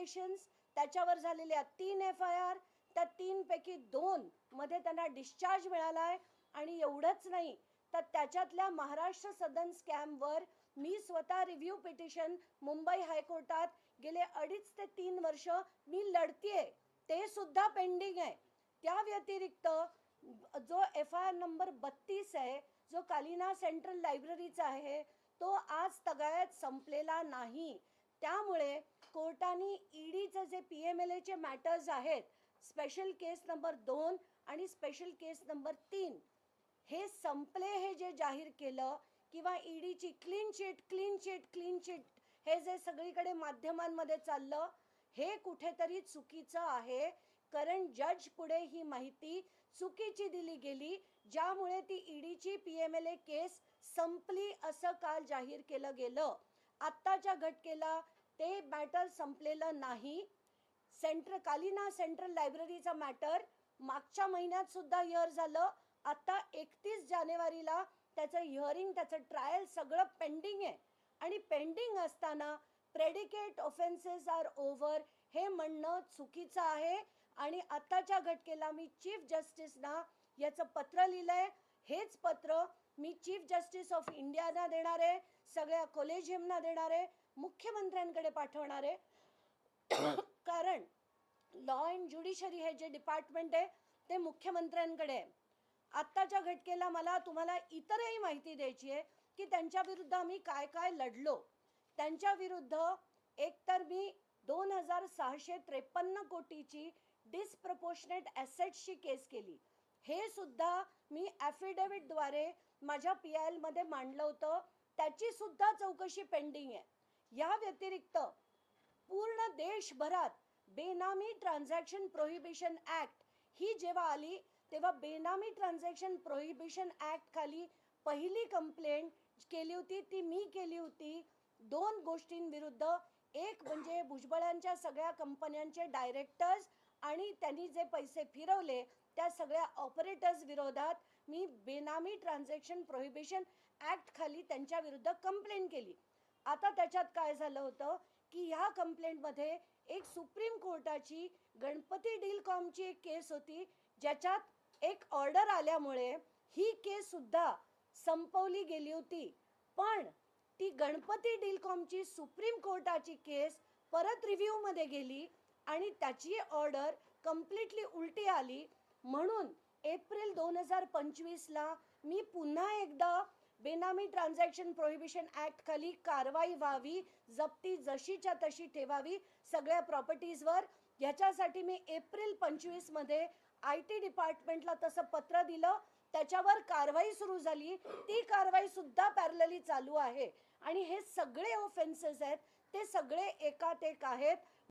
Investigations, त्याच्यावर झालेल्या 3 FIR, त्या 3 पैकी 2 मध्ये त्यांना डिस्चार्ज मिळाला आहे. आणि एवढंच नाही तर त्याच्यातल्या महाराष्ट्र सदन स्कॅमवर मी स्वतः रिव्ह्यू पिटिशन मुंबई हायकोर्टात गेले 2.5 ते 3 वर्ष मी लढतीये, ते सुद्धा पेंडिंग आहे. त्या व्यतिरिक्त जो FIR नंबर 32 आहे, जो कालिना सेंट्रल लायब्ररीचा आहे, तो आज तगायत संपलेला नाही. त्यामुळे कोर्टाने ईडीचे जे PMLAचे मॅटर्स आहेत, स्पेशल केस नंबर 2 आणि स्पेशल केस नंबर 3, हे संपले हे जे जाहीर केलं, किंवा ईडीची क्लीन चिट हे जे सगळीकडे माध्यमांमध्ये चाललं, हे कुठेतरी चुकीचं आहे. कारण जज पुढे ही माहिती चुकीची दिली गेली, ज्यामुळे ती ईडीची PMLA केस संपली असं काल जाहीर केलं गेलं. आत्ताच्या घटकेला ते मॅटर संपलेलं नाही. कालिना सेंट्रल लायब्ररीचा मॅटर मागच्या महिन्यात सुद्धा हिअर झालं. आता 31 जानेवारीला त्याचं हिअरिंग, त्याचं ट्रायल सगळं पेंडिंग आहे. आणि पेंडिंग असताना प्रेडिकेट ऑफेन्सेस आर ओव्हर हे म्हणणं चुकीचं आहे. आणि आत्ताच्या घटकेला मी चीफ जस्टिसना याचं पत्र लिहिलंय. हेच पत्र मी चीफ जस्टिस ऑफ इंडियाना देणार आहे, सगळ्या कॉलेजियमना देणार आहे, मुख्यमंत्र्यांकडे पाठवणार आहे. कारण लॉ अँड ज्युडिशरी हे जे डिपार्टमेंट आहे ते मुख्यमंत्र्यांकडे आहे. आत्ताच्या घटकेला मला तुम्हाला इतरही माहिती द्यायची आहे की त्यांच्या विरुद्ध आम्ही काय काय लढलो. त्यांच्या विरुद्ध एकतर मी 2653 कोटीची डिसप्रपोर्शनेट ॲसेट्सची केस केली. हे सुद्धा मी ॲफिडेव्हिटद्वारे माझ्या PIL मध्ये मांडलं होतं. त्याची सुद्धा चौकशी पेंडिंग आहे. या व्यतिरिक्त पूर्ण देशभरात बेनामी ट्रान्झॅक्शन प्रोहिबिशन ॲक्ट ही जेव्हा आली, तेव्हा बेनामी ट्रान्झॅक्शन प्रोहिबिशन ॲक्ट खाली पहिली कंप्लेंट केली होती, ती मी केली होती 2 गोष्टींविरुद्ध. एक म्हणजे भुजबळांच्या सगळ्या कंपन्यांचे डायरेक्टर्स आणि त्यांनी जे पैसे फिरवले त्या सगळ्या ऑपरेटर्स विरोधात मी बेनामी ट्रान्झॅक्शन प्रोहिबिशन ॲक्ट खाली त्यांच्या विरुद्ध कंप्लेंट केली. आता त्याच्यात काय झालं होतं की ह्या कंप्लेंटमध्ये एक सुप्रीम कोर्टाची गणपती डीलकॉमची एक केस होती, ज्याच्यात एक ऑर्डर आल्यामुळे ही केस सुद्धा संपवली गेली होती. पण ती गणपती डीलकॉमची सुप्रीम कोर्टाची केस परत रिव्ह्यूमध्ये गेली आणि त्याची ऑर्डर कम्प्लिटली उलटी आली. म्हणून एप्रिल 2025ला मी पुन्हा एकदा बेनामी ट्रान्झॅक्शन प्रोहिबिशन ॲक्ट खाली कारवाई व्हावी, जप्ती जशीच्या तशी ठेवावी सगळ्या प्रॉपर्टीजवर. ह्याच्यासाठी मी एप्रिल 25 मध्ये IT डिपार्टमेंटला तसं पत्र दिलं. त्याच्यावर कारवाई सुरू झाली. ती कारवाई सुद्धा पॅरलली चालू आहे. आणि हे सगळे ऑफेन्सेस आहेत ते सगळे एकात एक आहेत.